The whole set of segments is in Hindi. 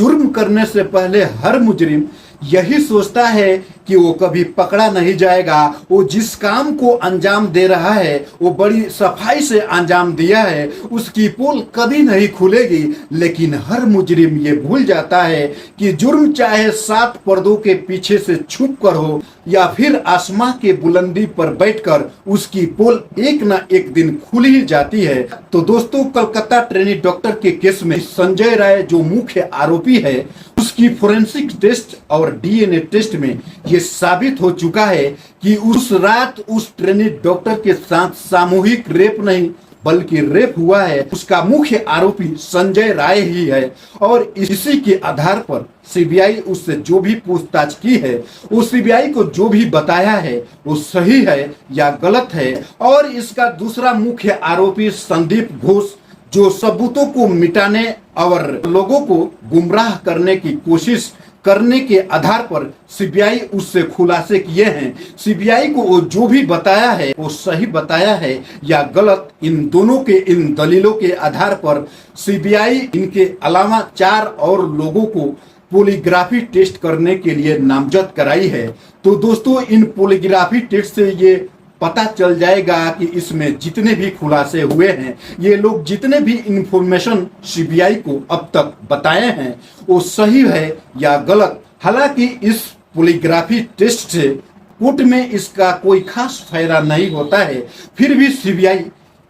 जुर्म करने से पहले हर मुजरिम यही सोचता है कि वो कभी पकड़ा नहीं जाएगा। वो जिस काम को अंजाम दे रहा है वो बड़ी सफाई से अंजाम दिया है, उसकी पोल कभी नहीं खुलेगी। लेकिन हर मुजरिम ये भूल जाता है कि जुर्म चाहे 7 पर्दों के पीछे से छुप कर हो या फिर आसमां के बुलंदी पर बैठकर, उसकी पोल एक ना एक दिन खुल ही जाती है। तो दोस्तों, कलकत्ता ट्रेनी डॉक्टर के केस में संजय राय जो मुख्य आरोपी है, उसकी फोरेंसिक टेस्ट और डीएनए टेस्ट में ये साबित हो चुका है कि उस रात उस ट्रेनी डॉक्टर के साथ सामूहिक रेप नहीं बल्कि रेप हुआ है। उसका मुख्य आरोपी संजय राय ही है और इसी के आधार पर सीबीआई उससे जो भी पूछताछ की है, वो सीबीआई को जो भी बताया है वो सही है या गलत है। और इसका दूसरा मुख्य आरोपी संदीप घोष, जो सबूतों को मिटाने और लोगों को गुमराह करने की कोशिश करने के आधार पर सीबीआई उससे खुलासे किए हैं। सीबीआई को वो जो भी बताया है वो सही बताया है या गलत, इन दोनों के इन दलीलों के आधार पर सीबीआई इनके अलावा 4 और लोगों को पॉलीग्राफी टेस्ट करने के लिए नामजद कराई है। तो दोस्तों, इन पॉलीग्राफी टेस्ट से ये पता चल जाएगा कि इसमें जितने भी खुलासे हुए हैं, ये लोग जितने भी इंफॉर्मेशन सीबीआई को अब तक बताए हैं वो सही है या गलत। हालांकि इस पॉलीग्राफी टेस्ट से कोर्ट में इसका कोई खास फायदा नहीं होता है, फिर भी सीबीआई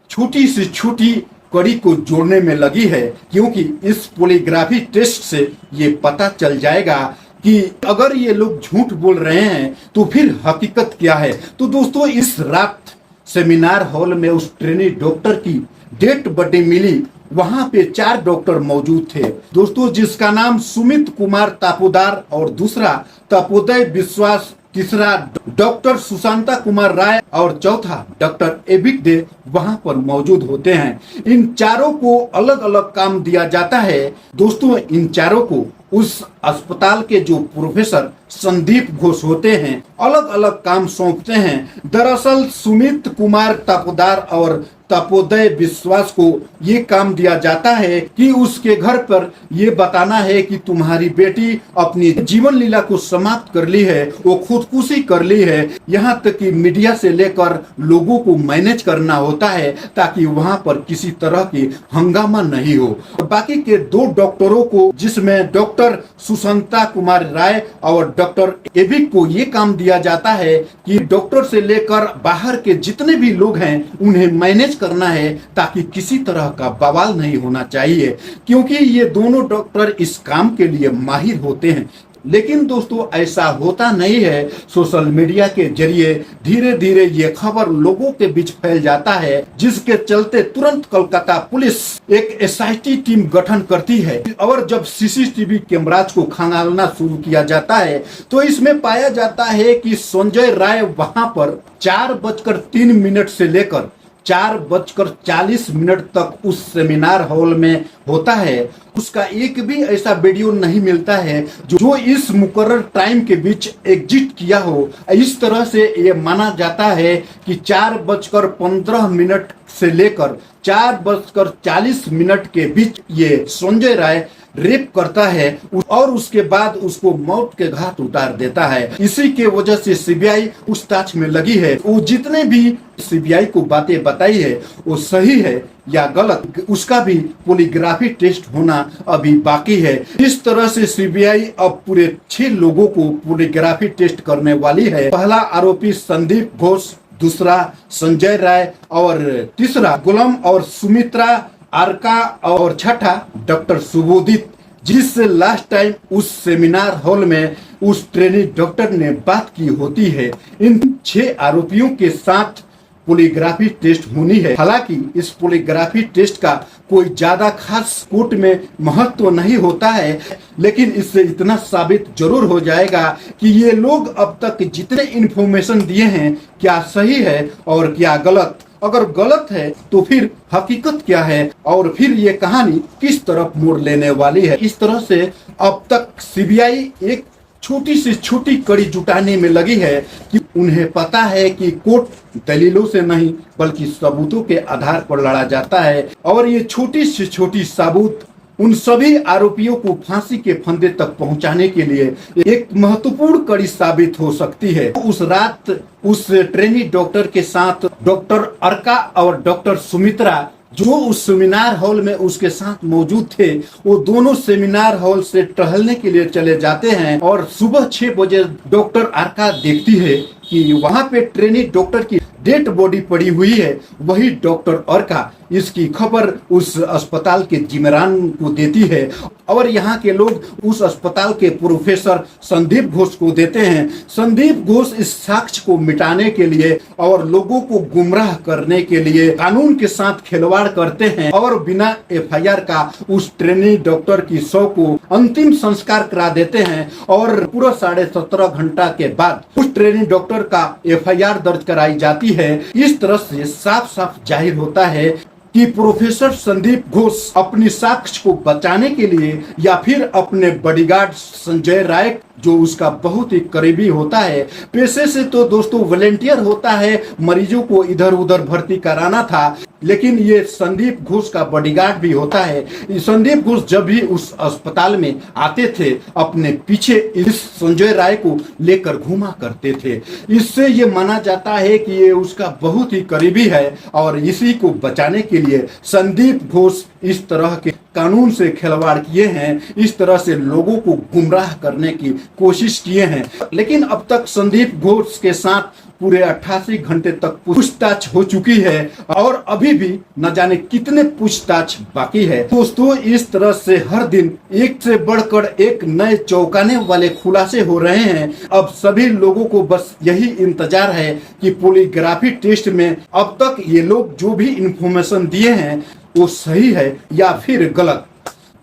छोटी से छोटी कड़ी को जोड़ने में लगी है, क्योंकि इस पॉलीग्राफी टेस्ट से ये पता चल जाएगा कि अगर ये लोग झूठ बोल रहे हैं तो फिर हकीकत क्या है। तो दोस्तों, इस रात सेमिनार हॉल में उस ट्रेनी डॉक्टर की डेड बॉडी मिली, वहां पे 4 डॉक्टर मौजूद थे दोस्तों, जिसका नाम सुमित कुमार तापोदार और दूसरा तपोदय विश्वास, तीसरा डॉक्टर सुशांता कुमार राय और चौथा डॉक्टर एबिक डे वहां पर मौजूद होते हैं। इन चारों को अलग अलग काम दिया जाता है दोस्तों। इन चारों को उस अस्पताल के जो प्रोफेसर संदीप घोष होते हैं अलग अलग काम सौंपते हैं। दरअसल सुमित कुमार तापोदार और तपोदय विश्वास को ये काम दिया जाता है कि उसके घर पर ये बताना है कि तुम्हारी बेटी अपनी जीवन लीला को समाप्त कर ली है, वो खुदकुशी कर ली है। यहाँ तक कि मीडिया से लेकर लोगों को मैनेज करना होता है ताकि वहाँ पर किसी तरह की हंगामा नहीं हो। बाकी के 2 डॉक्टरों को, जिसमें डॉक्टर सुशांता कुमार राय और डॉक्टर एबिक को ये काम दिया जाता है कि डॉक्टर से लेकर बाहर के जितने भी लोग हैं उन्हें मैनेज करना है ताकि किसी तरह का बवाल नहीं होना चाहिए, क्योंकि ये दोनों डॉक्टर इस काम के लिए माहिर होते हैं। लेकिन दोस्तों, ऐसा होता नहीं है। सोशल मीडिया के जरिए धीरे धीरे ये खबर लोगों के बीच फैल जाता है, जिसके चलते तुरंत कोलकाता पुलिस एक एसआईटी टीम गठन करती है और जब सीसीटीवी कैमराज को खंगालना शुरू किया जाता है तो इसमें पाया जाता है कि संजय राय वहां पर 4:03 से लेकर 4:40 तक उस सेमिनार हॉल में होता है। उसका एक भी ऐसा वीडियो नहीं मिलता है जो इस मुकर्रर टाइम के बीच एग्जिट किया हो। इस तरह से ये माना जाता है कि 4:15 से लेकर 4:40 के बीच ये संजय राय रेप करता है और उसके बाद उसको मौत के घाट उतार देता है। इसी के वजह से सीबीआई पूछताछ में लगी है। वो जितने भी सीबीआई को बातें बताई है वो सही है या गलत, उसका भी पॉलीग्राफी टेस्ट होना अभी बाकी है। इस तरह से सीबीआई अब पूरे 6 लोगों को पॉलीग्राफी टेस्ट करने वाली है। पहला आरोपी संदीप घोष, दूसरा संजय राय और तीसरा गुलाम और सुमित्रा आरका और छठा डॉक्टर सुबोधित, जिससे लास्ट टाइम उस सेमिनार हॉल में उस ट्रेनी डॉक्टर ने बात की होती है। इन 6 आरोपियों के साथ पॉलीग्राफी टेस्ट होनी है। हालांकि इस पॉलीग्राफी टेस्ट का कोई ज्यादा खास कोर्ट में महत्व नहीं होता है, लेकिन इससे इतना साबित जरूर हो जाएगा कि ये लोग अब तक जितने इन्फॉर्मेशन दिए हैं क्या सही है और क्या गलत। अगर गलत है तो फिर हकीकत क्या है और फिर ये कहानी किस तरफ मोड़ लेने वाली है। इस तरह से अब तक सीबीआई एक छोटी से छोटी कड़ी जुटाने में लगी है कि उन्हें पता है कि कोर्ट दलीलों से नहीं बल्कि सबूतों के आधार पर लड़ा जाता है और ये छोटी से छोटी सबूत उन सभी आरोपियों को फांसी के फंदे तक पहुंचाने के लिए एक महत्वपूर्ण कड़ी साबित हो सकती है। उस रात उस ट्रेनी डॉक्टर के साथ डॉक्टर अर्का और डॉक्टर सुमित्रा जो उस सेमिनार हॉल में उसके साथ मौजूद थे, वो दोनों सेमिनार हॉल से टहलने के लिए चले जाते हैं और सुबह 6 बजे डॉक्टर अर्का देखती है कि वहां पे ट्रेनी डॉक्टर की डेड बॉडी पड़ी हुई है। वही डॉक्टर अर्का इसकी खबर उस अस्पताल के जिम्मेदार को देती है और यहाँ के लोग उस अस्पताल के प्रोफेसर संदीप घोष को देते हैं। संदीप घोष इस साक्ष्य को मिटाने के लिए और लोगों को गुमराह करने के लिए कानून के साथ खिलवाड़ करते हैं और बिना एफआईआर का उस ट्रेनी डॉक्टर की शव को अंतिम संस्कार करा देते हैं और पूरा 17.5 घंटा के बाद उस ट्रेनी डॉक्टर का एफआईआर दर्ज कराई जाती है। इस तरह से साफ साफ जाहिर होता है कि प्रोफेसर संदीप घोष अपनी साक्ष्य को बचाने के लिए या फिर अपने बॉडीगार्ड संजय राय जो उसका बहुत ही करीबी होता है, पेशे से तो दोस्तों वॉलेंटियर होता है, मरीजों को इधर उधर भर्ती कराना था, लेकिन ये संदीप घोष का बॉडीगार्ड भी होता है। संदीप घोष जब भी उस अस्पताल में आते थे अपने पीछे इस संजय राय को लेकर घूमा करते थे। इससे ये माना जाता है कि ये उसका बहुत ही करीबी है और इसी को बचाने के लिए संदीप घोष इस तरह के कानून से खिलवाड़ किए हैं, इस तरह से लोगों को गुमराह करने की कोशिश किए हैं। लेकिन अब तक संदीप घोष के साथ पूरे 88 घंटे तक पूछताछ हो चुकी है और अभी भी न जाने कितने पूछताछ बाकी है। दोस्तों, इस तरह से हर दिन एक से बढ़कर एक नए चौंकाने वाले खुलासे हो रहे हैं। अब सभी लोगों को बस यही इंतजार है कि पॉलीग्राफी टेस्ट में अब तक ये लोग जो भी इंफॉर्मेशन दिए हैं वो सही है या फिर गलत।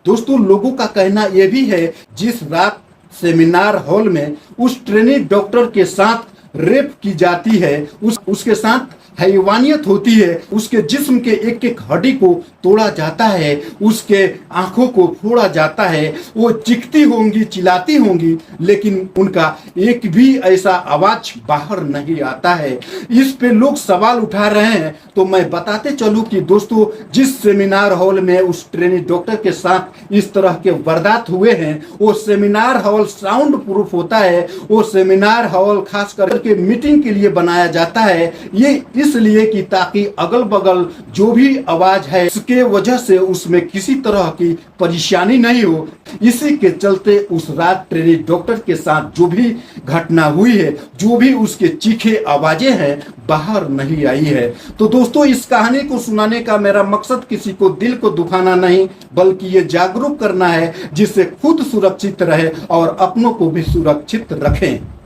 दोस्तों, लोगों का कहना यह भी है जिस रात सेमिनार हॉल में उस ट्रेनी डॉक्टर के साथ रेप की जाती है, उसके साथ हैवानियत होती है, उसके जिस्म के एक एक हड्डी को तोड़ा जाता है, उसके आंखों को फोड़ा जाता है, वो चीखती होंगी, चिल्लाती होंगी, लेकिन उनका एक भी ऐसा आवाज बाहर नहीं आता है। इस पे लोग सवाल उठा रहे हैं। तो मैं बताते चलूं कि दोस्तों, जिस सेमिनार हॉल में उस ट्रेनी डॉक्टर के साथ इस तरह के वारदात हुए हैं, वो सेमिनार हॉल साउंड प्रूफ होता है। वो सेमिनार हॉल खास करके मीटिंग के लिए बनाया जाता है, ये इसलिए कि ताकि अगल बगल जो भी आवाज है उसके वजह से उसमें किसी तरह की परेशानी नहीं हो। इसी के चलते उस रात ट्रेनी डॉक्टर के साथ जो भी घटना हुई है, जो भी उसके चीखे आवाजें हैं, बाहर नहीं आई है। तो दोस्तों, इस कहानी को सुनाने का मेरा मकसद किसी को दिल को दुखाना नहीं, बल्कि ये जागरूक करना है जिससे खुद सुरक्षित रहे और अपनों को भी सुरक्षित रखें।